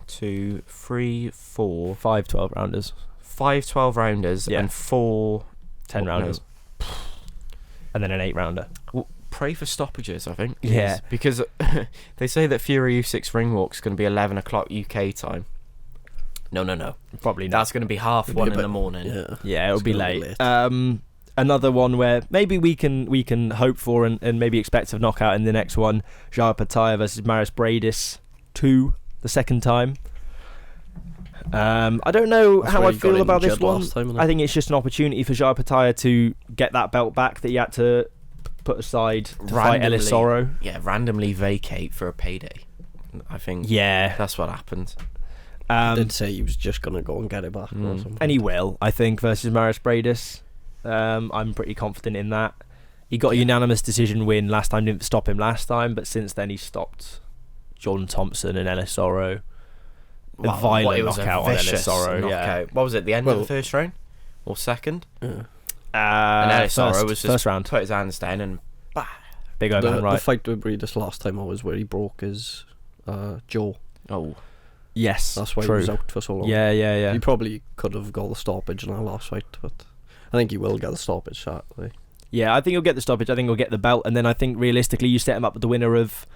2, 3, 4, 5 12 rounders. 5 12 rounders and 4 10 rounders. And then an 8 rounder. Well, pray for stoppages, I think. Yeah. Because they say that Fury Usyk's ring walk's going to be 11 o'clock UK time. No. Probably not. That's going to be 1:30 in the morning. Yeah, it'll be late. Another one where maybe we can hope for and maybe expect a knockout in the next one. Jaya Pataya versus Maris Bradis 2, the second time. I don't know how I feel about this one. I think it's just an opportunity for Jaya Pataya to get that belt back that he had to put aside to fight Ellis Soro. Yeah, randomly vacate for a payday. I think that's what happened. He did say he was just going to go and get it back or something. And he will, I think, versus Maris Bradis. I'm pretty confident in that. He got a unanimous decision win last time, didn't stop him last time, but since then he stopped Jordan Thompson and Ellis Soro. A violent knockout on Ellis Soro. Yeah. What was it, the end of the first round? Or second? And Ellis Soro was just first round. Put his hands down and bah. Big overhand right. The fight with Bradis last time was where he broke his jaw. Oh. Yes, that's why he was out for so long. Yeah. He probably could have got the stoppage in our last fight, but I think he will get the stoppage, sadly. Yeah, I think he'll get the stoppage. I think he'll get the belt, and then I think realistically you set him up with the winner of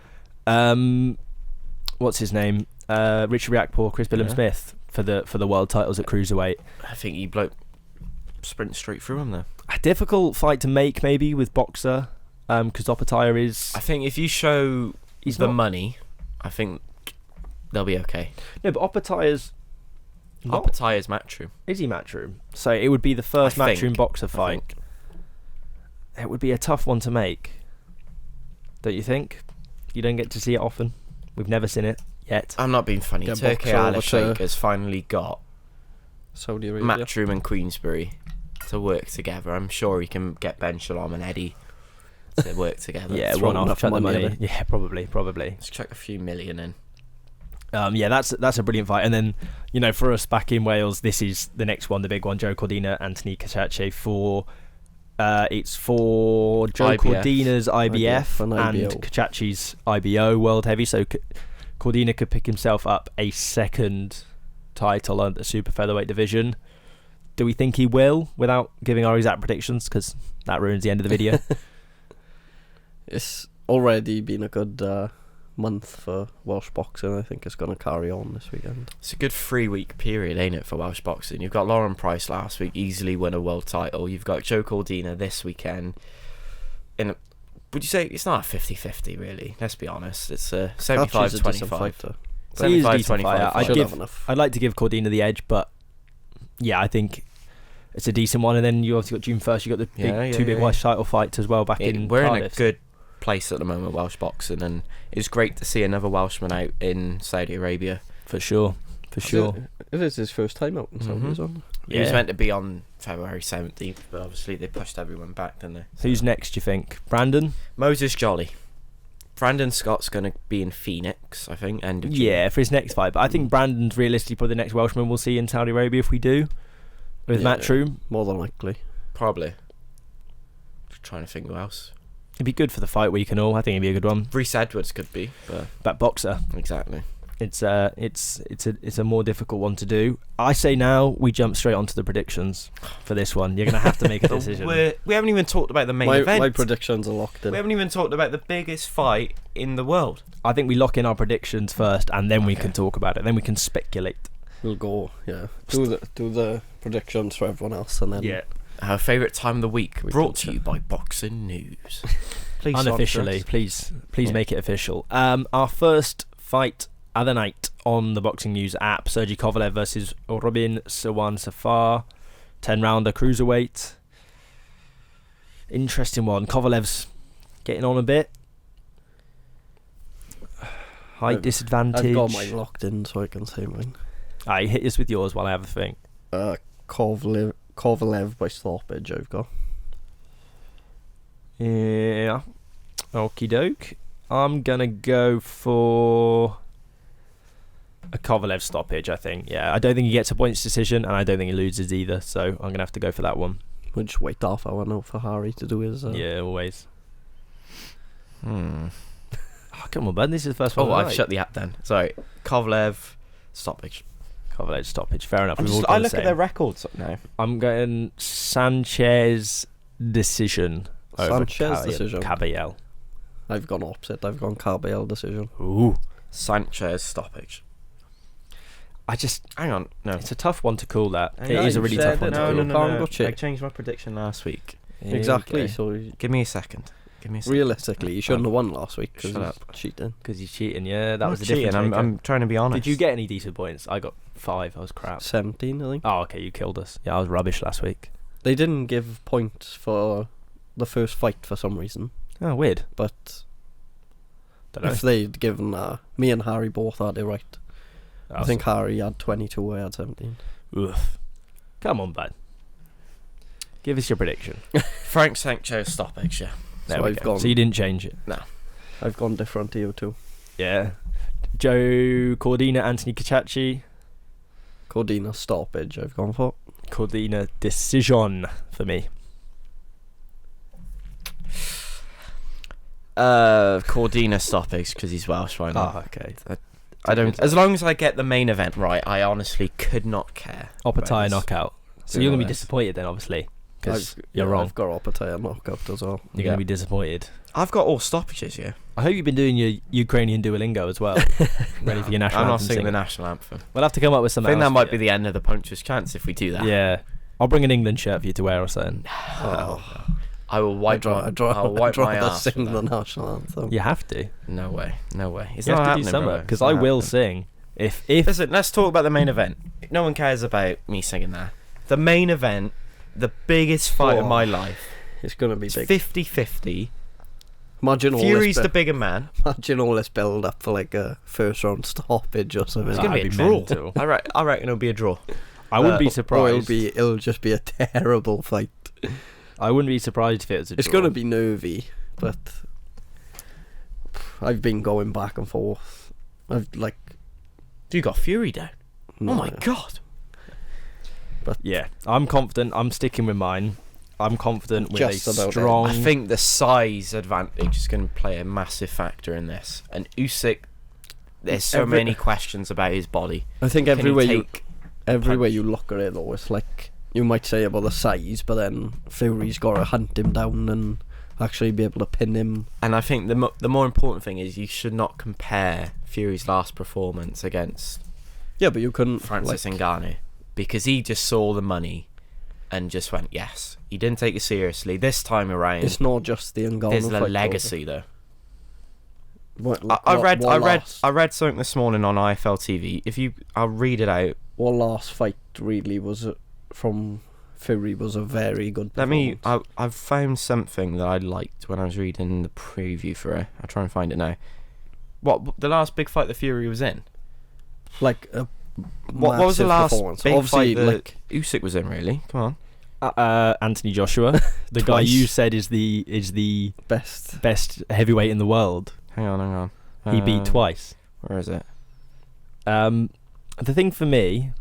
what's his name? Richard Riakporhe, Chris Billum-Smith for the world titles at cruiserweight. I think he sprint straight through him there. A difficult fight to make maybe with boxer, because Opataya is. I think if you show money, I think they'll be okay. No, but Opataya's Matchroom. Is he Matchroom? So it would be the first Matchroom boxer fight. It would be a tough one to make. Don't you think? You don't get to see it often. We've never seen it yet. I'm not being funny. Turkey Al-Sheikh has finally got Saudi Arabia, Matchroom and Queensberry to work together. I'm sure he can get Ben Shalom and Eddie to work together. Yeah, one off the money. Yeah, probably. Let's chuck a few million in. Yeah, that's a brilliant fight. And then, for us back in Wales, this is the next one, the big one. Joe Cordina, Anthony Cachace for. It's for Joe Cordina's IBF and Cachace's IBO World Heavy. So Cordina could pick himself up a second title at the super featherweight division. Do we think he will, without giving our exact predictions? Because that ruins the end of the video. It's already been a good month for Welsh boxing. I think it's going to carry on this weekend. It's a good 3-week period, ain't it, for Welsh boxing? You've got Lauren Price last week, easily win a world title. You've got Joe Cordina this weekend. Would you say it's not a 50-50 really? Let's be honest. It's a 75-25. 75-25. I'd like to give Cordina the edge, but yeah, I think it's a decent one. And then you obviously got June 1st. You got the two big Welsh title fights as well back in We're Cardiff. In a good place at the moment, Welsh boxing, and it's great to see another Welshman out in Saudi Arabia. For sure. It is his first time out in Saudi as well. He was meant to be on February 17th, but obviously they pushed everyone back, didn't they? So who's next, do you think? Brandon? Moses Jolly. Brandon Scott's going to be in Phoenix, I think, end of June. Yeah, for his next fight. But I think Brandon's realistically probably the next Welshman we'll see in Saudi Arabia if we do. With Matchroom. More than likely. Probably. Just trying to think who else. It'd be good for the fight week and all. I think it'd be a good one. Reese Edwards could be. But boxer. Exactly. It's a more difficult one to do. I say now we jump straight onto the predictions for this one. You're going to have to make a decision. We haven't even talked about the main event. My predictions are locked in. We haven't even talked about the biggest fight in the world. I think we lock in our predictions first, and then we can talk about it. Then we can speculate. We'll go, do the predictions for everyone else, and then our favourite time of the week, brought to you by Boxing News. Please unofficially, please make it official. Our first fight of the night on the Boxing News app: Sergey Kovalev versus Robin Sawan Safar, 10-rounder cruiserweight. Interesting one. Kovalev's getting on a bit. Height disadvantage. I've got mine locked in, so I can say mine. Hit us with yours while I have a think. Kovalev by stoppage. I've got. Yeah. Okie doke. I'm gonna go for a Kovalev stoppage, I think. Yeah, I don't think he gets a points decision, and I don't think he loses either, so I'm going to have to go for that one. We'll just wait half hour now for Harry to do his... Yeah, always. Oh, come on, bud. This is the first one. Oh, I've shut the app then. Sorry. Kovalev stoppage. Kovalev stoppage. Fair enough. I look at their records now. I'm going Sanchez decision. Sanchez decision. Caballel. I've gone opposite. I've gone Caballel decision. Ooh. Sanchez stoppage. Hang on. No, it's a tough one to call that. It is a really tough one to call. No. I changed my prediction last week. Exactly. So give me a second. Realistically, you shouldn't have won last week because you're cheating. Because you're cheating. Yeah, that was the cheating. difference. I'm trying to be honest. Did you get any decent points? I got 5. I was crap. 17, I think. Oh, okay. You killed us. Yeah, I was rubbish last week. They didn't give points for the first fight for some reason. Oh, weird. But if they'd given me and Harry both had it right. I think Harry had 22, I had 17. Oof. Come on, bud. Give us your prediction. Frank Sanchez stoppage, yeah. There we go. So you didn't change it? No. I've gone different to you too. Yeah. Joe Cordina, Anthony Caciacci. Cordina stoppage I've gone for. Cordina decision for me. Cordina stoppage because he's Welsh, right now. Oh, okay. I don't. As long as I get the main event right, I honestly could not care. Opataya knockout. So you're gonna be disappointed then, obviously, because you're wrong. I've got Opataya knockout as well. You're gonna be disappointed. I've got all stoppages, yeah. I hope you've been doing your Ukrainian Duolingo as well. Ready for your national anthem. I'm not singing the national anthem. We'll have to come up with something. I think that might be the end of the puncher's chance if we do that. Yeah, I'll bring an England shirt for you to wear or something. Oh. I will wipe my ass. Sing the national anthem. You have to. No way. It's you not have to do something because I will sing. If listen, let's talk about the main event. No one cares about me singing that. The main event, the biggest fight of my life. It's gonna be big. 50-50. Imagine Fury's the bigger man. Imagine all this build up for like a first round stoppage or something. It's gonna be a draw. I reckon it'll be a draw. I wouldn't be surprised. It'll just be a terrible fight. I wouldn't be surprised if it was a draw. It's going to be nervy, but I've been going back and forth. You got Fury down? No. Oh my god. But yeah, I'm confident. I'm sticking with mine. I'm confident with just a strong... I think the size advantage is going to play a massive factor in this. And Usyk, there's so many questions about his body. I think everywhere you look at it, though, it's like... You might say about the size, but then Fury's got to hunt him down and actually be able to pin him. And I think the more important thing is you should not compare Fury's last performance against but you couldn't Francis Ngannou, because he just saw the money and just went yes. He didn't take it seriously. This time around, it's not just the Ngannou. There's a legacy though. I read something this morning on IFL TV. I'll read it out. What last fight really was from Fury was a very good performance. I've found something that I liked when I was reading the preview for it. I'll try and find it now. What, the last big fight that Fury was in? Like what was the last big fight that Usyk was in, really? Come on. Anthony Joshua, the guy you said is the best heavyweight in the world. Hang on. He beat twice. Where is it? The thing for me,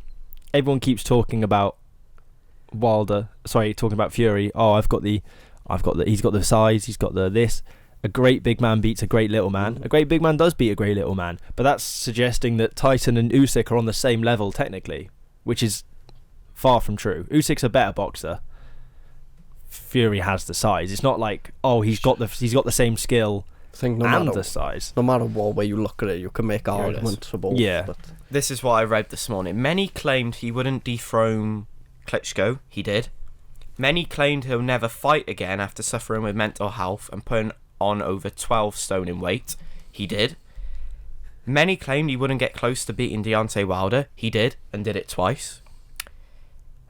everyone keeps talking about talking about Fury. Oh, he's got the size, he's got the this. A great big man beats a great little man. A great big man does beat a great little man. But that's suggesting that Tyson and Usyk are on the same level technically, which is far from true. Usyk's a better boxer. Fury has the size. It's not like, oh, he's got the same skill and the size. No matter what way you look at it, you can make arguments for both. Yeah. But this is what I read this morning. Many claimed he wouldn't dethrone Klitschko. He did. Many claimed he'll never fight again after suffering with mental health and putting on over 12 stone in weight. He did. Many claimed he wouldn't get close to beating Deontay Wilder. He did, and did it twice.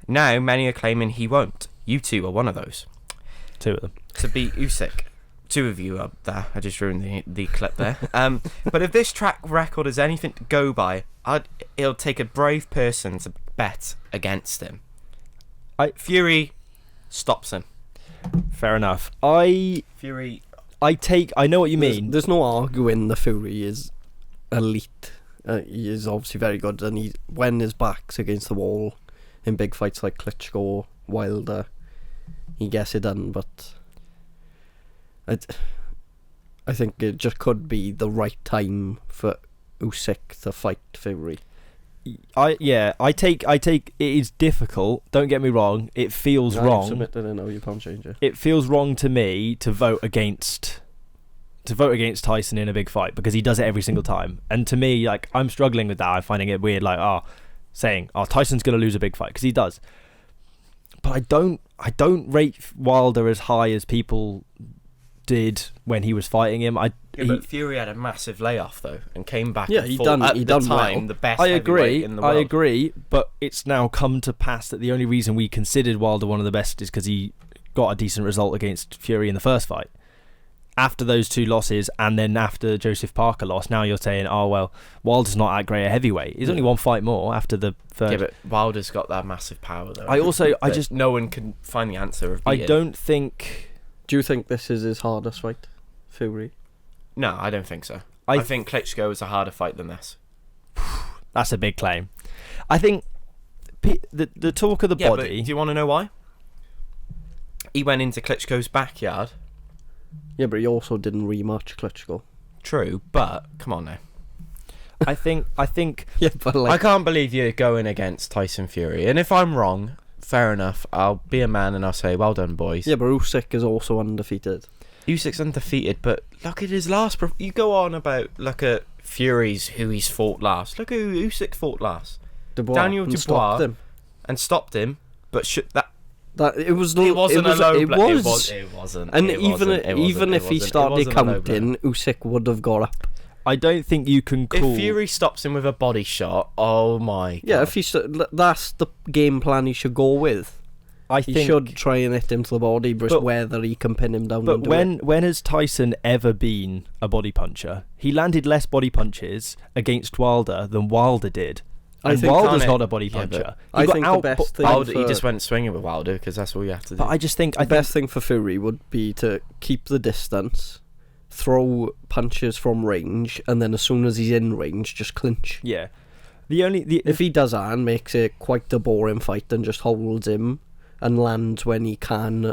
Now, many are claiming he won't. You two are one of those. Two of them. To beat Usyk. Two of you up there. I just ruined the clip there. But if this track record is anything to go by, it'll take a brave person to bet against him. Fury stops him. Fair enough. Fury... I know what you mean. There's no arguing the Fury is elite. He is obviously very good, and when his back's against the wall in big fights like Klitschko, Wilder, he gets it done. But I think it just could be the right time for Usyk to fight Fury. I take it is difficult. Don't get me wrong. It feels wrong. You can't change it. It feels wrong to me to vote against Tyson in a big fight because he does it every single time. And to me, like, I'm struggling with that. I'm finding it weird. Like, saying Tyson's gonna lose a big fight because he does. But I don't rate Wilder as high as people did when he was fighting him. But Fury had a massive layoff though and came back. Yeah, he done well. The best. I agree. In the world. I agree. But it's now come to pass that the only reason we considered Wilder one of the best is because he got a decent result against Fury in the first fight. After those two losses, and then after Joseph Parker lost, now you're saying, oh well, Wilder's not that great at heavyweight. He's only one fight more after the third. Yeah, but Wilder's got that massive power though. I just no one can find the answer of. I don't think. Do you think this is his hardest fight, Fury? No, I don't think so. I think Klitschko is a harder fight than this. That's a big claim. I think the talk of the body. But do you want to know why? He went into Klitschko's backyard. Yeah, but he also didn't rematch Klitschko. True, but come on now. I think. Yeah, but like, I can't believe you're going against Tyson Fury. And if I'm wrong, fair enough. I'll be a man and I'll say, well done, boys. Yeah, but Usyk is also undefeated. Usyk's undefeated, but look at his last. You go on about look at Fury's who he's fought last. Look who Usyk fought last. Daniel Dubois stopped him, but it wasn't a low blow. It wasn't. And even if he started counting, Usyk would have got up. I don't think you can call. If Fury stops him with a body shot, oh my god. Yeah, that's the game plan he should go with. He should try and hit him to the body, but whether he can pin him down. But when has Tyson ever been a body puncher? He landed less body punches against Wilder than Wilder did. And Wilder's not a body puncher. I think the best thing he just went swinging with Wilder because that's all you have to do. But I just think the best thing for Fury would be to keep the distance, throw punches from range, and then as soon as he's in range, just clinch. Yeah. If he does that and makes it quite a boring fight and just holds him and lands when he can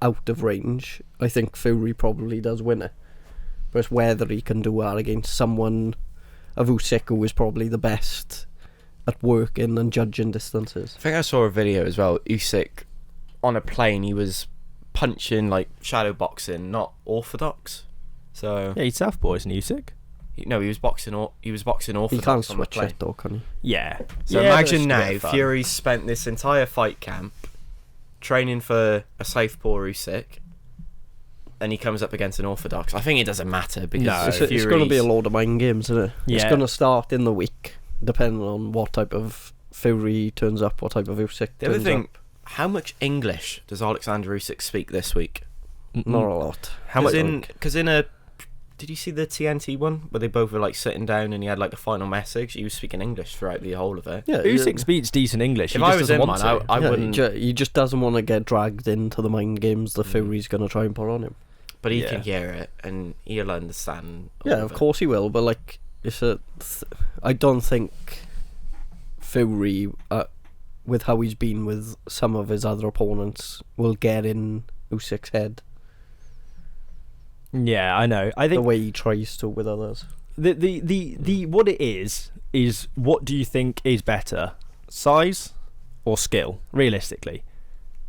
out of range, I think Fury probably does win it. But it's whether he can do that against someone of Usyk who is probably the best at working and judging distances. I think I saw a video as well. Usyk on a plane, he was punching like shadow boxing, not orthodox. So yeah, he's southpaw, isn't Usyk? No, he was boxing orthodox. He can't switch it though, can he? Yeah. So imagine now Fury's spent this entire fight camp training for a southpaw Usyk, and he comes up against an orthodox. I think it doesn't matter because it's going to be a load of mind games, isn't it? Yeah. It's going to start in the week, depending on what type of Fury turns up, what type of Usyk turns up. How much English does Oleksander Usyk speak this week? Not a lot. Because did you see the TNT one where they both were like sitting down and he had like the final message? He was speaking English throughout the whole of it. Yeah, Usyk speaks decent English. If I was him, I wouldn't. He just doesn't want to get dragged into the mind games the Fury's going to try and put on him. But he can hear it and he'll understand. Yeah, of course he will. But like, I don't think Fury, with how he's been with some of his other opponents, will get in Usyk's head. Yeah, I know. I think the way he tries to with others. The what it is what do you think is better, size or skill, realistically?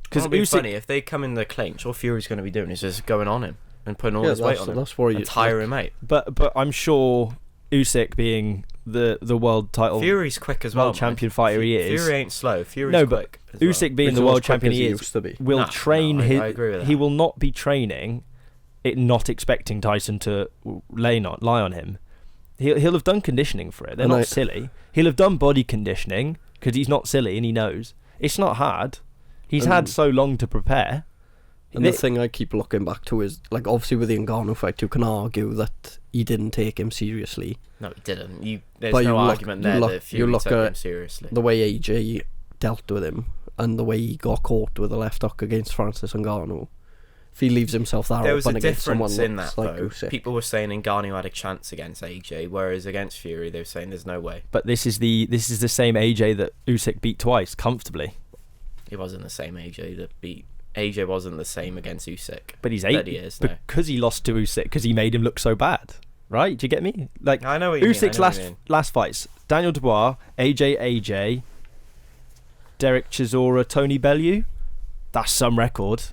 Because it'd be funny if they come in the clinch. All Fury's going to be doing is just going on him and putting all his weight on him. That's why you tire him out. But I'm sure Usyk being the world title, Fury's quick as well. World champion fighter he is. Fury ain't slow. Fury's quick. But Usyk being the world champion he is will train his. I agree with that. He will not be training it, not expecting Tyson to lie on him. He'll have done conditioning for it. They're not silly. He'll have done body conditioning because he's not silly and he knows it's not hard. He's had so long to prepare. And the thing I keep looking back to is, like, obviously with the Ngannou fight, you can argue that he didn't take him seriously. No, he didn't. There's no argument there that Fury took him seriously. The way AJ dealt with him and the way he got caught with a left hook against Francis Ngannou. If he leaves himself that there was open a against someone difference in that, like though. Usyk. People were saying Ngannou had a chance against AJ, whereas against Fury they were saying there's no way. But this is the same AJ that Usyk beat twice comfortably. He wasn't the same AJ that beat. AJ wasn't the same against Usyk. But he's 8 years now. Because he lost to Usyk because he made him look so bad. Right? Do you get me? Like, I know what you Usyk's mean. last fights: Daniel Dubois, AJ, Derek Chisora, Tony Bellew. That's some record.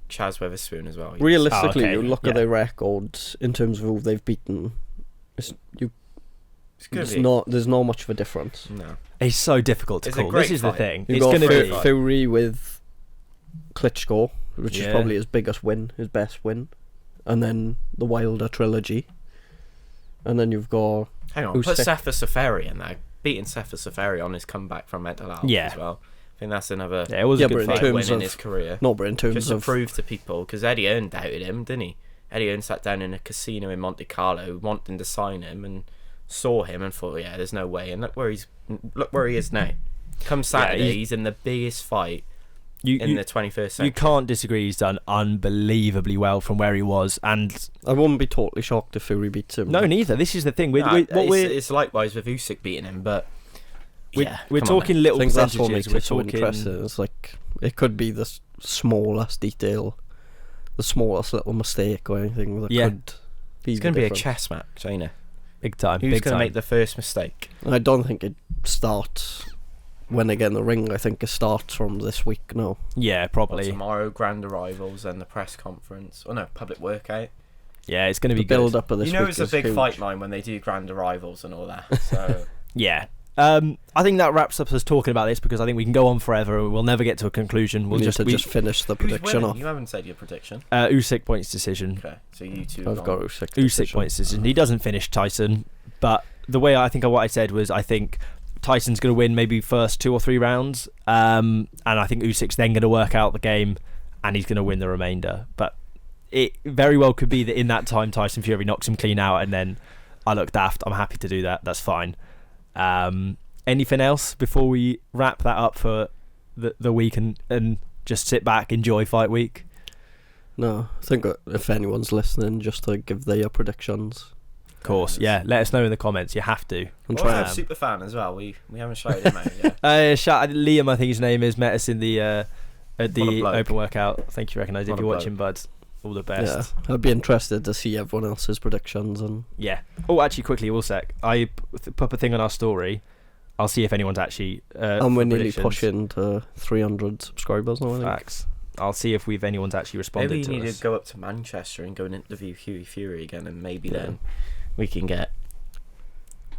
Chaz Weatherspoon as well. Realistically, you look at their records in terms of who they've beaten. There's not much of a difference. No, it's so difficult to call. This is the thing. It's going to be Fury with Klitschko, which is probably his biggest win, his best win, and then the Wilder trilogy, and then you've got. Hang on, put Sefer Seferi in there. Beating Sefer Seferi on his comeback from mental health as well. I think that's another it was a good fight win in his career. No, but in terms just to prove to people, because Eddie Hearn doubted him, didn't he? Eddie Hearn sat down in a casino in Monte Carlo wanting to sign him and saw him and thought, yeah, there's no way. And look where he is now. Come Saturday, he's in the biggest fight in the 21st century. You can't disagree. He's done unbelievably well from where he was, and I wouldn't be totally shocked if Fury beats him. No, neither. This is the thing. It's likewise with Usyk beating him, but. We're talking little percentages. That's what makes it so interesting. It's like it could be the smallest detail, the smallest little mistake or anything that could be. It's going to be a chess match, ain't it? Big time. Who's going to make the first mistake? I don't think it starts when they get in the ring. I think it starts from this week. No. Yeah, probably. Tomorrow, grand arrivals and the press conference. Oh no, public workout. Yeah, it's going to be build up of this. It's a big fight line when they do grand arrivals and all that. So yeah. I think that wraps up us talking about this because I think we can go on forever and we'll never get to a conclusion. We'll just finish the prediction off. You haven't said your prediction. Usyk points decision. Okay, so you two. I've got Usyk. Usyk points decision. He doesn't finish Tyson, but the way I think what I said was I think Tyson's going to win maybe first 2 or 3 rounds, and I think Usyk's then going to work out the game and he's going to win the remainder. But it very well could be that in that time Tyson Fury knocks him clean out and then I look daft. I'm happy to do that. That's fine. Anything else before we wrap that up for the week and just sit back, enjoy fight week? No, I think if anyone's listening, just to give their predictions. Of course, yeah. Let us know in the comments. You have to. And try a super fan as well. We haven't shouted him out yet. Liam, I think his name is, met us in the at the open workout. Thank you, recognise if you're watching, bud. All the best. Yeah, I'd be interested to see everyone else's predictions and. Yeah. Oh, actually, quickly, Usyk. I put a thing on our story. I'll see if anyone's actually. And we're nearly pushing to 300 subscribers now. Facts. I'll see if anyone's actually responded to us. Maybe you need to go up to Manchester and go and interview Hughie Fury again, and maybe then we can get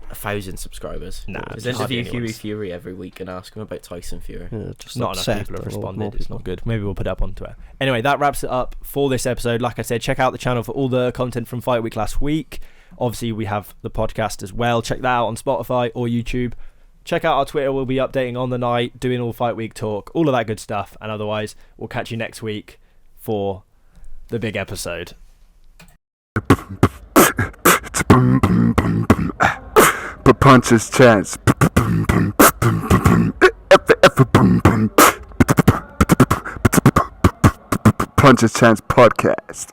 1,000 subscribers. Nah, just interview Hughie Fury every week and ask him about Tyson Fury. Yeah, just not enough people have responded. It's not good. Maybe we'll put it up on Twitter. Anyway, that wraps it up for this episode. Like I said, check out the channel for all the content from Fight Week last week. Obviously, we have the podcast as well. Check that out on Spotify or YouTube. Check out our Twitter. We'll be updating on the night, doing all Fight Week talk, all of that good stuff. And otherwise, we'll catch you next week for the big episode. Punches chance. Punches Chance podcast.